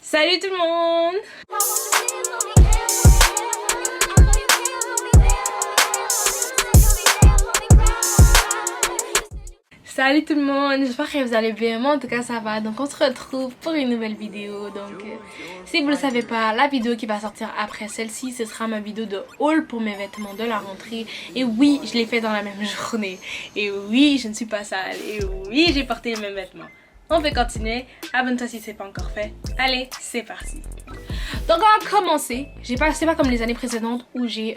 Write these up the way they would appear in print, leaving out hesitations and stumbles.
Salut tout le monde! Salut tout le monde, j'espère que vous allez bien, moi en tout cas ça va. Donc on se retrouve pour une nouvelle vidéo. Donc si vous ne le savez pas, la vidéo qui va sortir après celle-ci, ce sera ma vidéo de haul pour mes vêtements de la rentrée. Et oui, je l'ai fait dans la même journée. Et oui, je ne suis pas sale. Et oui, j'ai porté les mêmes vêtements. On peut continuer, abonne-toi si ce n'est pas encore fait. Allez, c'est parti. Donc on va commencer. C'est pas comme les années précédentes où j'ai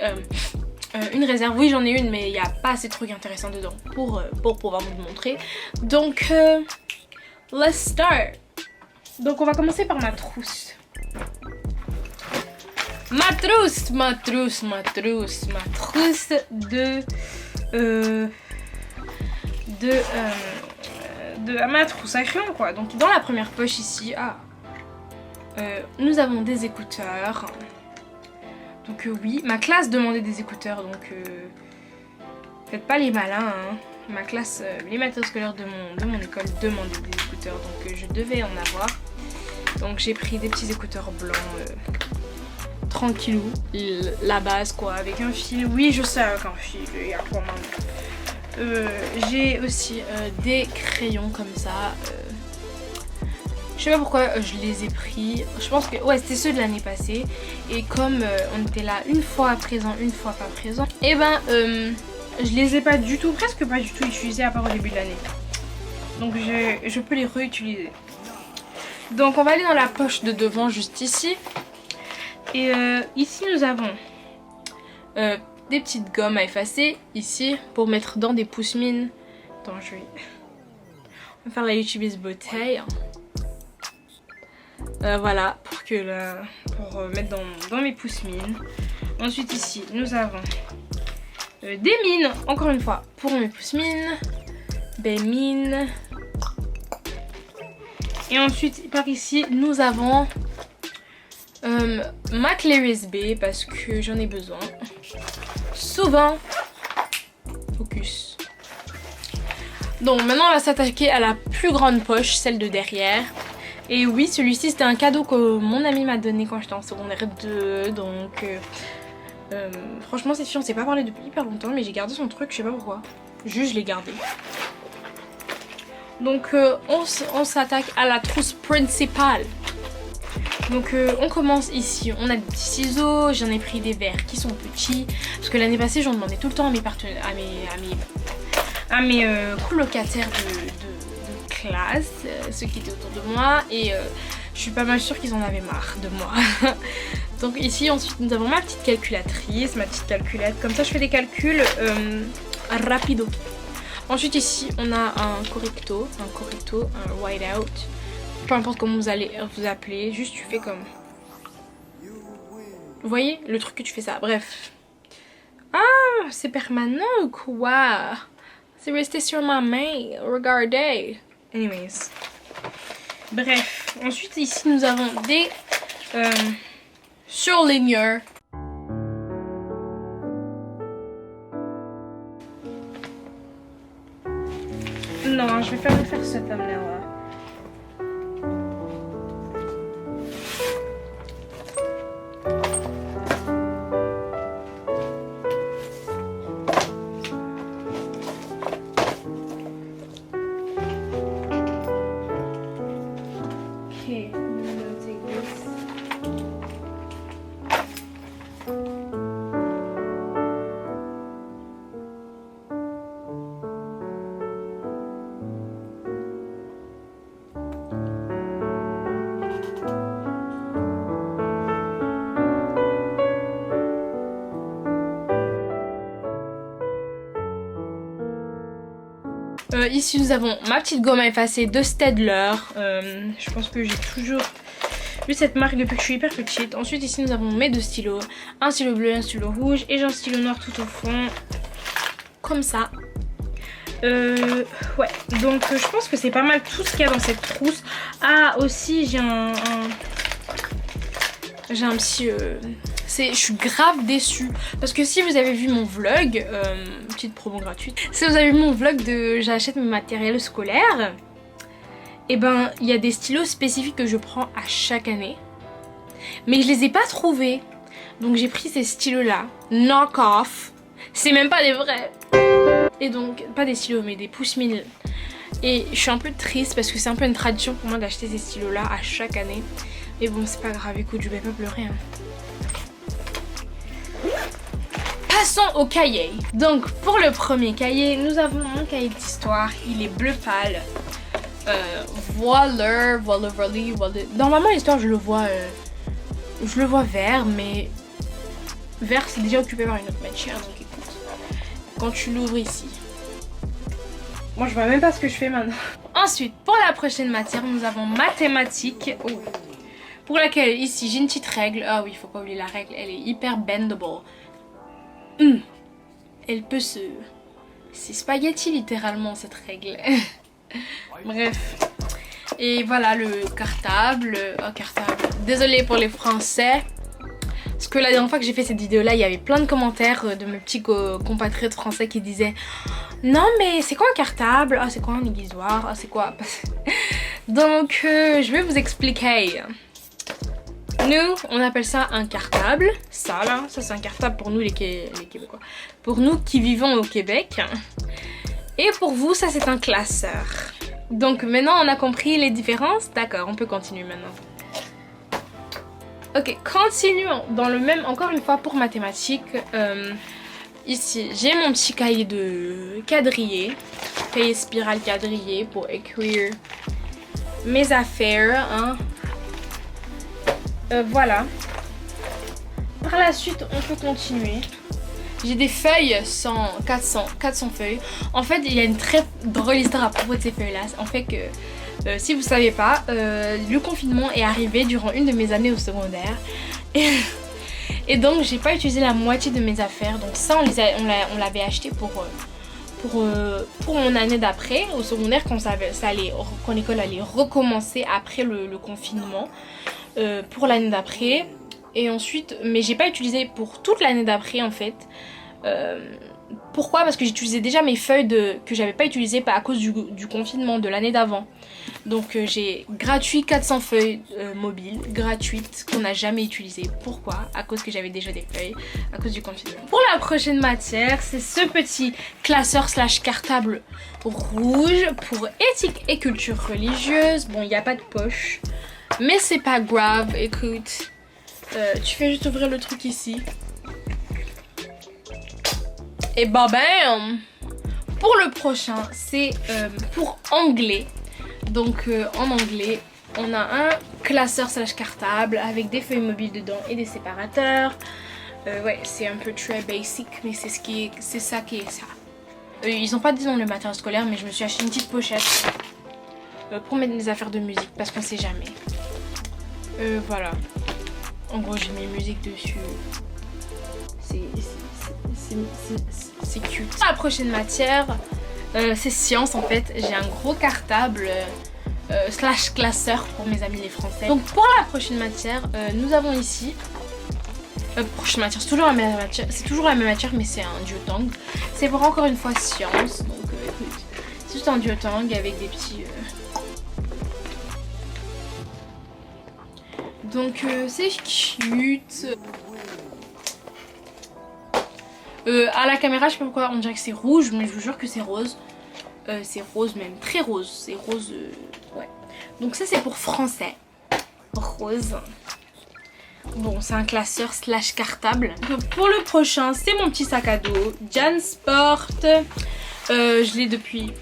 une réserve. Oui, j'en ai une, mais il n'y a pas assez de trucs intéressants dedans pour pouvoir vous le montrer. Donc let's start. Donc on va commencer par ma trousse. Ma trousse de ma trousse à crayon quoi. Donc dans la première poche ici, nous avons des écouteurs. Donc oui, ma classe demandait des écouteurs, donc faites pas les malins, hein. Ma classe, les maîtres scolaires de mon école demandaient des écouteurs, donc je devais en avoir. Donc j'ai pris des petits écouteurs blancs, tranquillou, la base quoi, avec un fil. Oui, je sais, avec un fil, il y a trois mains. J'ai aussi des crayons comme ça. Je sais pas pourquoi je les ai pris. Je pense que ouais, c'était ceux de l'année passée. Et comme on était là une fois présent, une fois pas présent, et ben je les ai pas du tout, presque pas du tout utilisés à part au début de l'année. Donc je peux les réutiliser. Donc on va aller dans la poche de devant juste ici. Et ici nous avons des petites gommes à effacer ici pour mettre dans des pousse-mines. Attends, on va faire la YouTubeuse bouteille. Voilà, pour mettre dans mes pousse-mines. Ensuite ici, nous avons des mines, encore une fois, pour mes pousse-mines. Des mines. Et ensuite, par ici, nous avons ma clé USB parce que j'en ai besoin. Souvent. Focus. Donc maintenant, on va s'attaquer à la plus grande poche, celle de derrière. Et oui, celui-ci c'était un cadeau que mon ami m'a donné quand j'étais en secondaire 2. Donc franchement cette fille on s'est pas parlé depuis hyper longtemps, mais j'ai gardé son truc, je sais pas pourquoi. Juste je l'ai gardé. Donc on s'attaque à la trousse principale. Donc on commence ici, on a des petits ciseaux, j'en ai pris des verres qui sont petits. Parce que l'année passée j'en demandais tout le temps à mes partenaires, à mes colocataires de classe, ceux qui étaient autour de moi, et je suis pas mal sûre qu'ils en avaient marre de moi. Donc ici ensuite nous avons ma petite calculatrice, ma petite calculette, comme ça je fais des calculs rapido. Ensuite ici on a un correcto, un whiteout, peu importe comment vous allez vous appeler, juste tu fais comme, vous voyez le truc que tu fais ça, bref. Ah, c'est permanent ou quoi? C'est resté sur ma main, regardez. Anyways. Bref. Ensuite, ici, nous avons des surligneurs. Non, je vais faire ce thumbnail-là. Ici nous avons ma petite gomme à effacer de Staedtler. Je pense que j'ai toujours eu cette marque depuis que je suis hyper petite. Ensuite ici nous avons mes deux stylos. Un stylo bleu et un stylo rouge. Et j'ai un stylo noir tout au fond. Comme ça. Ouais, donc je pense que c'est pas mal tout ce qu'il y a dans cette trousse. Ah aussi j'ai un petit... je suis grave déçue parce que si vous avez vu mon vlog, petite promo gratuite, si vous avez vu mon vlog de j'achète mes matériels scolaires, et ben il y a des stylos spécifiques que je prends à chaque année. Mais je les ai pas trouvés. Donc j'ai pris ces stylos là, knock-off. C'est même pas des vrais. Et donc, pas des stylos mais des pousse-mine. Et je suis un peu triste parce que c'est un peu une tradition pour moi d'acheter ces stylos là à chaque année. Mais bon, c'est pas grave, écoute, je vais pas pleurer. Hein. Passons au cahier. Donc pour le premier cahier, nous avons mon cahier d'histoire. Il est bleu pâle. Voilà. Normalement l'histoire je le vois vert, mais vert c'est déjà occupé par une autre matière. Donc écoute, quand tu l'ouvres ici, moi je vois même pas ce que je fais maintenant. Ensuite pour la prochaine matière, nous avons mathématiques. Oh. Pour laquelle ici j'ai une petite règle. Ah oui, il faut pas oublier la règle, elle est hyper bendable. Elle peut se... C'est spaghetti littéralement cette règle. Bref. Et voilà le cartable. Oh, cartable. Désolée pour les français. Parce que la dernière fois que j'ai fait cette vidéo là, il y avait plein de commentaires de mes petits compatriotes français qui disaient non mais c'est quoi un cartable? Ah c'est quoi un aiguisoir? Ah c'est quoi? Donc je vais vous expliquer. Nous, on appelle ça un cartable. Ça là, ça c'est un cartable pour nous les Québécois. Pour nous qui vivons au Québec. Et pour vous, ça c'est un classeur. Donc maintenant on a compris les différences. D'accord, on peut continuer maintenant. Ok, continuons dans le même, encore une fois pour mathématiques. Ici, j'ai mon petit cahier de quadrillé. Cahier spirale quadrillé pour écrire mes affaires. Hein. Voilà. Par la suite, on peut continuer. J'ai des feuilles 400 feuilles. En fait, il y a une très drôle histoire à propos de ces feuilles-là. En fait que, si vous ne savez pas, le confinement est arrivé durant une de mes années au secondaire. Et donc, j'ai pas utilisé la moitié de mes affaires. Donc ça, on l'avait acheté pour mon année d'après, au secondaire, quand l'école allait recommencer après le confinement. Pour l'année d'après. Et ensuite, mais j'ai pas utilisé pour toute l'année d'après en fait. Pourquoi? Parce que j'utilisais déjà mes feuilles que j'avais pas utilisées à cause du confinement de l'année d'avant. Donc j'ai gratuit 400 feuilles mobiles, gratuites, qu'on n'a jamais utilisées. Pourquoi? À cause que j'avais déjà des feuilles, à cause du confinement. Pour la prochaine matière, c'est ce petit classeur / cartable rouge pour éthique et culture religieuse. Bon, il n'y a pas de poche. Mais c'est pas grave, écoute. Tu fais juste ouvrir le truc ici. Et bah bam! Pour le prochain, c'est pour anglais. Donc en anglais, on a un classeur / cartable avec des feuilles mobiles dedans et des séparateurs. Ouais, c'est un peu très basic, mais c'est ça qui est ça. Ils ont pas dit dans le matériel scolaire, mais je me suis acheté une petite pochette pour mettre mes affaires de musique parce qu'on sait jamais. Voilà. En gros, j'ai mis musique dessus. C'est cute. La prochaine matière, c'est science en fait. J'ai un gros cartable / classeur pour mes amis les français. Donc pour la prochaine matière, nous avons ici. Prochaine matière, c'est toujours la même matière. C'est toujours la même matière, mais c'est un duotang. C'est pour encore une fois science. Donc écoute, c'est juste un duotang avec des petits. Donc c'est cute. À la caméra je sais pas pourquoi on dirait que c'est rouge, mais je vous jure que c'est rose. C'est rose même, très rose. C'est rose, ouais. Donc ça c'est pour français. Rose. Bon, c'est un classeur / cartable. Donc, pour le prochain, c'est mon petit sac à dos Jansport. Je l'ai depuis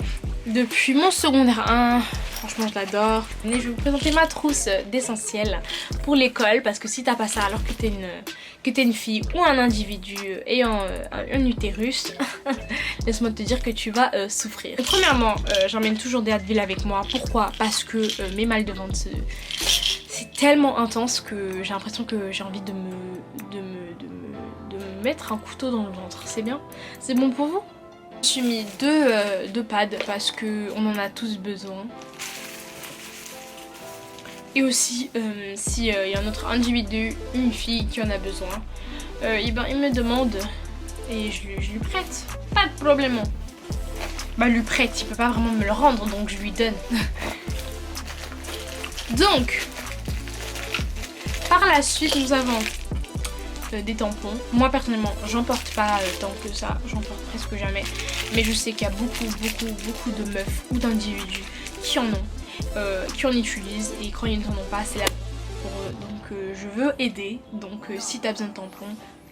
mon secondaire 1. Franchement, je l'adore. Et je vais vous présenter ma trousse d'essentiel pour l'école. Parce que si t'as pas ça alors que t'es une fille ou un individu ayant un utérus, laisse-moi te dire que tu vas souffrir. Et premièrement, j'emmène toujours des Advil avec moi. Pourquoi? Parce que mes mal de ventre, c'est tellement intense que j'ai l'impression que j'ai envie de me mettre un couteau dans le ventre. C'est bien? C'est bon pour vous? Je suis mis deux pads parce qu'on en a tous besoin. Et aussi, s'il y a un autre individu, une fille qui en a besoin, et ben, il me demande et je lui prête. Pas de problème. Bah, lui prête, il peut pas vraiment me le rendre, donc je lui donne. Donc, par la suite, nous avons des tampons. Moi personnellement, j'en porte pas tant que ça, j'en porte presque jamais. Mais je sais qu'il y a beaucoup de meufs ou d'individus qui en ont, qui en utilisent. Et quand ils n'en ont pas, c'est là pour eux. Donc je veux aider. Donc si t'as besoin de tampons,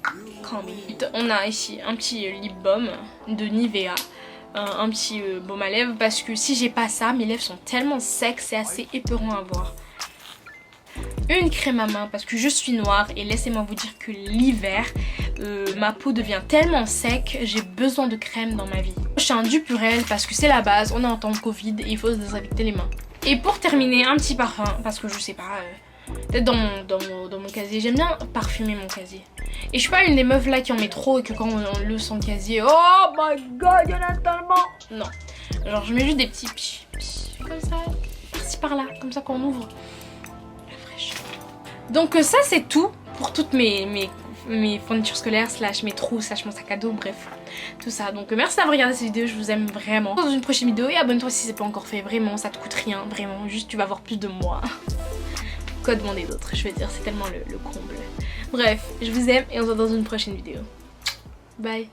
call me. On a ici un petit lip balm de Nivea. Un petit baume à lèvres, parce que si j'ai pas ça, mes lèvres sont tellement secs, c'est assez épeurant à voir. Une crème à main parce que je suis noire et laissez-moi vous dire que l'hiver ma peau devient tellement sec, j'ai besoin de crème dans ma vie. J'ai un Dupurel parce que c'est la base, on est en temps de Covid et il faut se désinfecter les mains. Et pour terminer, un petit parfum parce que je sais pas, peut-être dans mon casier, j'aime bien parfumer mon casier. Et je suis pas une des meufs là qui en met trop et que quand on le sent casier, oh my god, il y en a tellement. Non, genre je mets juste des petits pch, comme ça, par-ci par-là, comme ça quand on ouvre. Donc ça c'est tout pour toutes mes fournitures scolaires slash mes trous slash mon sac à dos, bref tout ça. Donc merci d'avoir regardé cette vidéo, je vous aime vraiment. Dans une prochaine vidéo et abonne-toi si c'est pas encore fait, vraiment ça te coûte rien, vraiment juste tu vas voir plus de moi. Quoi demander d'autre, je veux dire c'est tellement le comble. Bref, je vous aime et on se voit dans une prochaine vidéo. Bye.